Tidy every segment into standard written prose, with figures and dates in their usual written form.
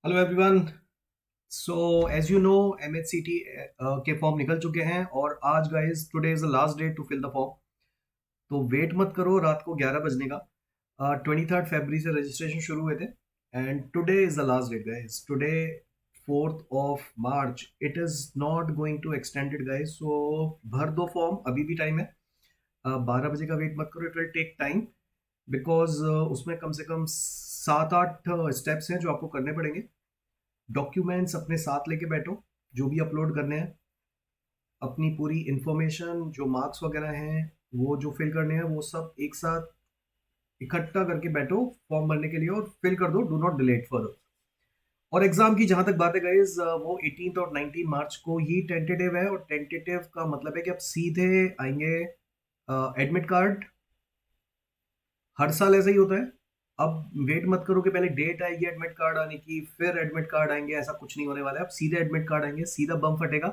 Hello everyone. So as you know MHCT के form निकल चुके हैं और आज guys today is the last day to fill the form. तो वेट मत करो रात को 11 बजने का। 23 फरवरी से रजिस्ट्रेशन शुरू हुए थे and today is the last date guys. Today 4th of March। It is not going to extended guys, so भर दो फॉर्म, अभी भी टाइम है। 12 बजे का वेट मत करो, it will take time because उसमें कम से कम 7-8 स्टेप्स हैं जो आपको करने पड़ेंगे। डॉक्यूमेंट्स अपने साथ लेके बैठो, जो भी अपलोड करने हैं। अपनी पूरी इंफॉर्मेशन, जो मार्क्स वगैरह हैं, वो जो फिल करने हैं, वो सब एक साथ इकट्ठा करके बैठो फॉर्म भरने के लिए और फिल कर दो। Do not delete further. और एग्जाम की जहां तक बात है गाइज, वो 18 और 19 मार्च को ही टेंटेटिव है और टेंटेटिव का मतलब है कि आप सीधे आएंगे। एडमिट कार्ड हर साल ऐसा ही होता है। अब वेट मत करो कि पहले डेट आएगी एडमिट कार्ड आने की फिर एडमिट कार्ड आएंगे, ऐसा कुछ नहीं होने वाला है। आप सीधे एडमिट कार्ड आएंगे, सीधा बम फटेगा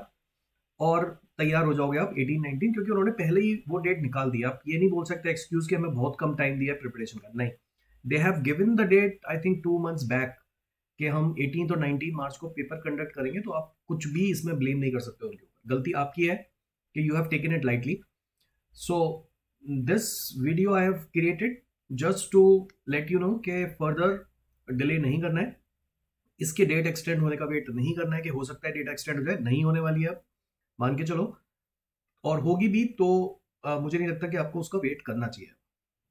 और तैयार हो जाओगे आप 18-19, क्योंकि उन्होंने पहले ही वो डेट निकाल दिया। आप ये नहीं बोल सकते एक्सक्यूज कि हमें बहुत कम टाइम दिया है प्रिपरेशन का, नहीं। They have given the date I think 2 months back कि हम 18 और 19 मार्च को पेपर कंडक्ट करेंगे, तो आप कुछ भी इसमें ब्लेम नहीं कर सकते उनके ऊपर। गलती आपकी है कि you have taken it lightly. So this video I have created just to let you know कि फर्दर डिले नहीं करना है। इसके डेट एक्सटेंड होने का वेट नहीं करना है कि हो सकता है डेट एक्सटेंड हो जाए, नहीं होने वाली है अब, मान के चलो। और होगी भी तो मुझे नहीं लगता कि आपको उसका वेट करना चाहिए।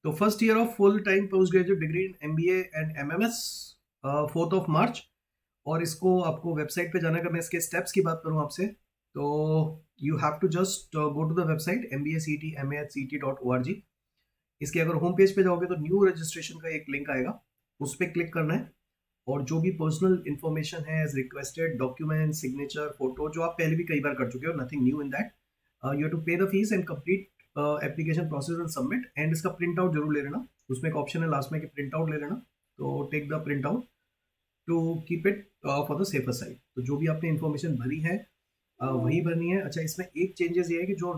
तो first year of full time post graduate degree in MBA and MMS, 4th of March। और इसको आपको वेबसाइट पे जाना है। अगर मैं इसके स्टेप्स की बात करूं आपसे, तो you have to just go to the website mbacetmahct.org। इसके अगर होम पेज पे जाओगे तो न्यू रजिस्ट्रेशन का एक लिंक आएगा, उस पर क्लिक करना है। और जो भी पर्सनल इन्फॉर्मेशन है as requested, document, signature, photo, जो आप पहले भी कई बार कर चुके हो, nothing new in that. You have to pay the fees and complete application process and submit. And इसका प्रिंट आउट जरूर ले लेना, उसमें एक ऑप्शन है लास्ट में कि प्रिंट आउट ले लेना। तो take the print out to keep it for the safer side. तो जो भी आपने इन्फॉर्मेशन भरी है वही भरनी है। अच्छा, इसमें एक चेंजेस ये है कि जो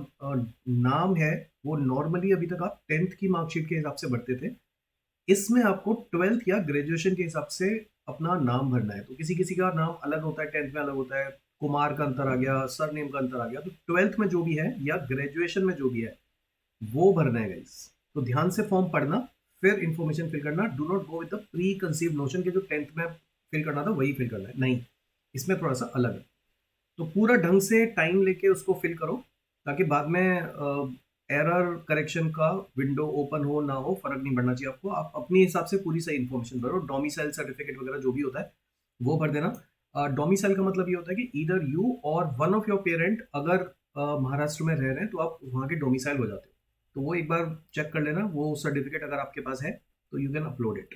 नाम है वो नॉर्मली अभी तक आप 10th की मार्कशीट के हिसाब से भरते थे, इसमें आपको 12th या ग्रेजुएशन के हिसाब से अपना नाम भरना है। तो किसी किसी का नाम अलग होता है, 10th में अलग होता है, कुमार का अंतर आ गया, सर नेम का अंतर आ गया। तो 12th में जो भी है या ग्रेजुएशन में जो भी है वो भरना है गाइस। तो ध्यान से फॉर्म पढ़ना, फिर इंफॉर्मेशन फिल करना। Do not go with the pre conceive notion के जो 10th में फिल करना था वही फिल करना है, नहीं। इसमें थोड़ा सा अलग है। तो पूरा ढंग से टाइम लेके उसको फिल करो, ताकि बाद में एरर करेक्शन का विंडो ओपन हो ना हो, फर्क नहीं पड़ना चाहिए आपको। आप अपने हिसाब से पूरी सही इन्फॉर्मेशन भरो। डोमिसाइल सर्टिफिकेट वगैरह जो भी होता है वो भर देना। डोमिसाइल का मतलब ये होता है कि ईदर यू और वन ऑफ योर पेरेंट अगर महाराष्ट्र में रह रहे हैं तो आप वहाँ के डोमिसाइल हो जाते हो। तो वो एक बार चेक कर लेना, वो सर्टिफिकेट अगर आपके पास है तो you can upload it.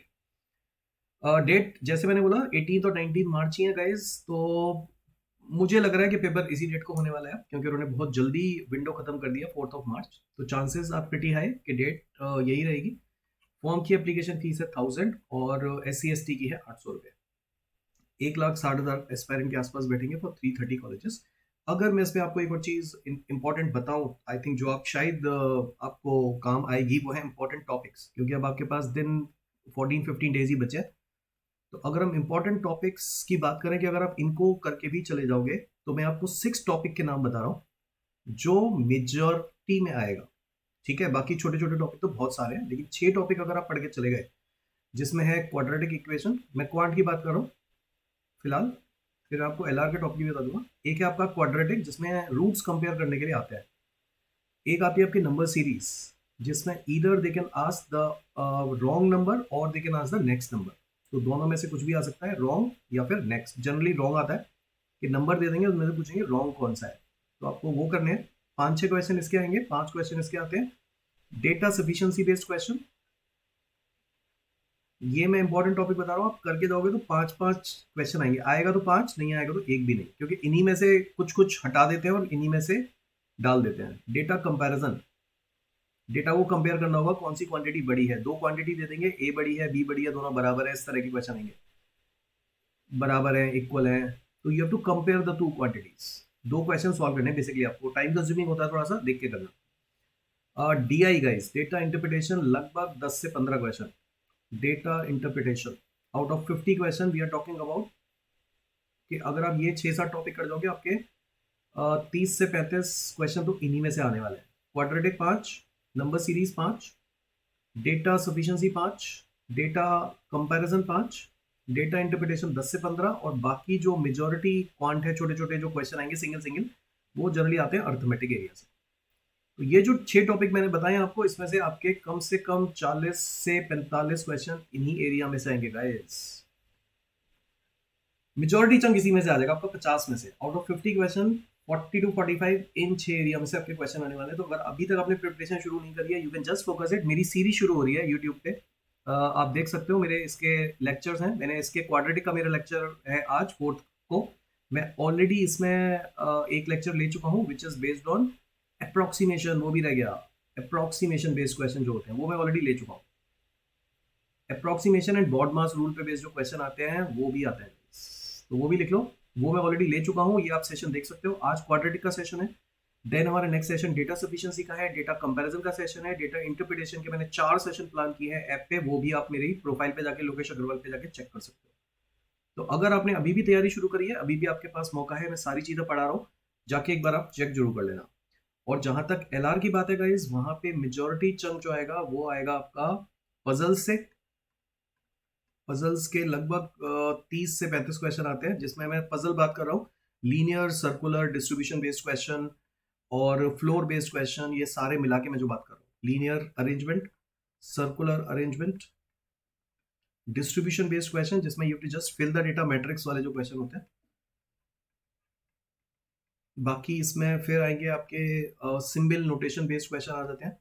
Date जैसे मैंने बोला 18 और 19 मार्च ही है गाइज। तो मुझे लग रहा है कि पेपर इसी डेट को होने वाला है, क्योंकि उन्होंने बहुत जल्दी विंडो खत्म कर दिया 4th of March। तो चांसेस आर प्रिटी हाई कि डेट यही रहेगी। फॉर्म की एप्लीकेशन फीस है 1000 और SC ST की है 800 रुपये। 1,60,000 एस्पायरेंट के आसपास बैठेंगे फॉर 330 कॉलेजेस। अगर मैं इसमें आपको एक और चीज इंपॉर्टेंट बताऊं, आई थिंक जो आप शायद आपको काम आएगी, वो है इंपॉर्टेंट टॉपिक्स। क्योंकि अब आपके पास दिन 14-15 डेज ही बचे हैं। तो अगर हम इंपॉर्टेंट टॉपिक्स की बात करें कि अगर आप इनको करके भी चले जाओगे, तो मैं आपको 6 टॉपिक के नाम बता रहा हूँ जो मेजॉरिटी में आएगा। ठीक है, बाकी छोटे छोटे टॉपिक तो बहुत सारे हैं, लेकिन 6 टॉपिक अगर आप पढ़ के चले गए, जिसमें है क्वाड्रेटिक इक्वेशन, मैं क्वांट की बात कर रहा हूँ फिलहाल, फिर आपको LR के टॉपिक भी बता दूंगा। एक है आपका क्वाड्रेटिक, जिसमें रूट्स कंपेयर करने के लिए आता है। एक आती है आपकी नंबर सीरीज, जिसमें either they can ask the wrong number और they can ask the next number. तो दोनों में से कुछ भी आ सकता है, रॉन्ग या फिर नेक्स्ट। जनरली रॉन्ग आता है कि नंबर दे देंगे, उसमें से पूछेंगे रॉन्ग कौन सा है। तो आपको वो करने हैं। 5-6 क्वेश्चन इसके आएंगे, 5 क्वेश्चन इसके आते हैं। डेटा सफिशिएंसी बेस्ड क्वेश्चन, ये मैं इंपॉर्टेंट टॉपिक बता रहा हूँ, आप करके जाओगे तो 5-5 क्वेश्चन आएंगे। आएगा तो 5, नहीं आएगा तो एक भी नहीं, क्योंकि इन्हीं में से कुछ कुछ हटा देते हैं और इन्हीं में से डाल देते हैं। डेटा कंपैरिजन, डेटा को कंपेयर करना होगा कौन सी क्वांटिटी बड़ी है। दो क्वांटिटी दे देंगे, ए बड़ी है बी बड़ी है, दोनों बराबर है, इस तरह के क्वेश्चन आएंगे। बराबर है, इक्वल है, तो you have to compare the two quantities. दो क्वेश्चन सॉल्व करने हैं बेसिकली। आपको टाइम कंज्यूमिंग होता है, थोड़ा सा देख के करना। DI गाइस, डेटा इंटरप्रिटेशन, लगभग 10 से 15 question. Data interpretation, out of 50 question we are talking about कि अगर आप ये 6-7 टॉपिक कर जाओगे, आपके 30 से 35 क्वेश्चन तो इन्हीं में से आने वाले हैं। Quadratic 5, number series 5, data sufficiency 5, data comparison 5, data interpretation 10 से 15, और बाकी जो मेजॉरिटी क्वांट है, छोटे छोटे जो क्वेश्चन आएंगे सिंगल सिंगल, वो जनरली आते हैं अर्थमेटिक एरिया से। तो ये जो 6 टॉपिक मैंने बताए आपको, इसमें से आपके कम से कम 40 से 45 क्वेश्चन इन्हीं एरिया में से आएंगे गाइस। मेजॉरिटी चंक इसी में से आ जाएगा आपका। 50 में से आउट ऑफ 50 क्वेश्चन 40 टू 45 इन 6 एरिया में से आपके क्वेश्चन आने वाले हैं। तो अगर अभी तक आपने प्रिपरेशन शुरू नहीं करी है, you can just focus it. मेरी सीरीज शुरू हो रही है यूट्यूब पे, आप देख सकते हो, मेरे इसके लेक्चर्स हैं। मैंने इसके क्वाड्रेटिक का मेरा लेक्चर है आज 4th को। मैं ऑलरेडी इसमें एक लेक्चर ले चुका हूँ which is based on approximation, वो भी रह गया। अप्रोक्सीमेशन बेस्ड क्वेश्चन जो होते हैं वो मैं ऑलरेडी ले चुका हूँ। Approximation and BODMAS rule पे बेस्ड जो क्वेश्चन आते हैं वो भी आते हैं, तो वो भी लिख लो। वो मैं ऑलरेडी ले चुका हूँ, ये आप सेशन देख सकते हो। आज क्वाड्रेटिक का सेशन है। देन हमारा नेक्स्ट सेशन डेटा सफिशिएंसी का है, डेटा कंपैरिजन का सेशन है, डेटा इंटरप्रिटेशन के मैंने 4 सेशन प्लान किए हैं ऐप पे, वो भी आप मेरी प्रोफाइल पे जाके लोकेश अग्रवाल पे जाके चेक कर सकते हो। तो अगर आपने अभी भी तैयारी शुरू करी है, अभी भी आपके पास मौका है, मैं सारी चीजें पढ़ा रहा हूँ, जाके एक बार आप चेक जरूर कर लेना। और जहां तक एलआर की बात है गाइस, वहां पे मेजॉरिटी चंक जो आएगा वो आएगा आपका पजल से। पजल्स के लगभग 30 से 35 क्वेश्चन आते हैं, जिसमें मैं पजल बात कर रहा हूँ, linear, circular, distribution based question और फ्लोर बेस्ड क्वेश्चन, ये सारे मिला के मैं जो बात कर रहा हूँ। Linear arrangement, circular arrangement, distribution based question जिसमें you to just fill the data, matrix वाले जो क्वेश्चन होते हैं। बाकी इसमें फिर आएंगे आपके सिंबल नोटेशन बेस्ड क्वेश्चन आ जाते हैं,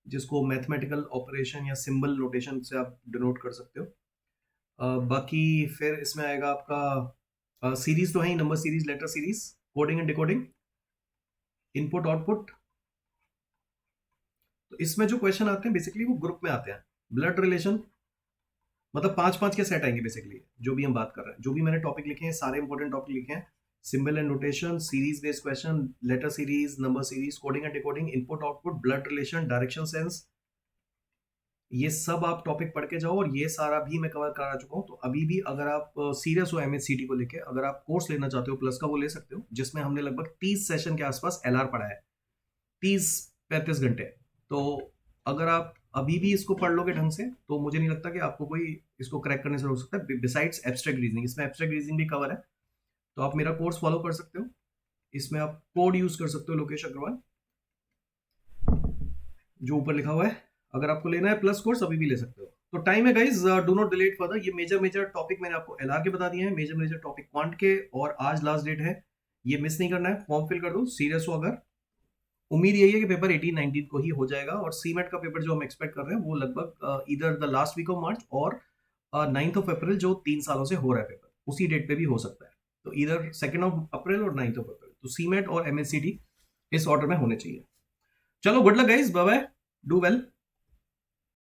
जिसको मैथमेटिकल ऑपरेशन या सिंबल नोटेशन से आप डिनोट कर सकते हो। बाकी फिर इसमें आएगा आपका सीरीज तो है ही, number series, letter series, coding and decoding, input output. तो इसमें जो क्वेश्चन आते हैं बेसिकली वो ग्रुप में आते हैं। ब्लड रिलेशन, मतलब 5-5 के सेट आएंगे बेसिकली, जो भी हम बात कर रहे हैं, जो भी मैंने टॉपिक लिखे हैं सारे इंपॉर्टेंट टॉपिक लिखे हैं। Symbol and notation, series based question, letter series, number series, coding and decoding, input output, blood relation, direction sense, ये सब आप टॉपिक पढ़ के जाओ, और ये सारा भी मैं कवर करा चुका हूँ। तो अभी भी अगर आप सीरियस हो एमएचसीटी को लेके, अगर आप कोर्स लेना चाहते हो प्लस का, वो ले सकते हो, जिसमें हमने लगभग 30 सेशन के आसपास एलआर पढ़ा है, 30-35 घंटे। तो अगर आप अभी भी इसको पढ़ लोगे ढंग से, तो मुझे नहीं लगता कि आपको कोई इसको क्रैक करने से रोक सकता है। बिसाइड्स एब्स्ट्रैक्ट रीजनिंग, इसमें एब्स्ट्रैक्ट रीजनिंग भी कवर है, तो आप मेरा कोर्स फॉलो कर सकते हो। इसमें आप कोड यूज कर सकते हो लोकेश अग्रवाल, जो ऊपर लिखा हुआ है। अगर आपको लेना है प्लस कोर्स, अभी भी ले सकते हो। तो टाइम है guys, do not delay it further. ये मेजर टॉपिक मैंने आपको एलआर के बता दिए हैं, मेजर टॉपिक क्वांट के, और आज लास्ट डेट है, ये मिस नहीं करना है। फॉर्म फिल कर दो, सीरियस हो अगर। उम्मीद यही है कि पेपर 18-19 को ही हो जाएगा, और सीमेट का पेपर जो हम एक्सपेक्ट कर रहे हैं वो लगभग इधर the last week of March और 9th ऑफ अप्रैल, जो 3 सालों से हो रहा है पेपर, उसी डेट पे भी हो सकता है। तो इधर 2nd ऑफ अप्रैल और 9th ऑफ अप्रैल, तो सीमेट और एमएससीटी इस ऑर्डर में होने चाहिए। चलो, good luck guys, bye bye, do well.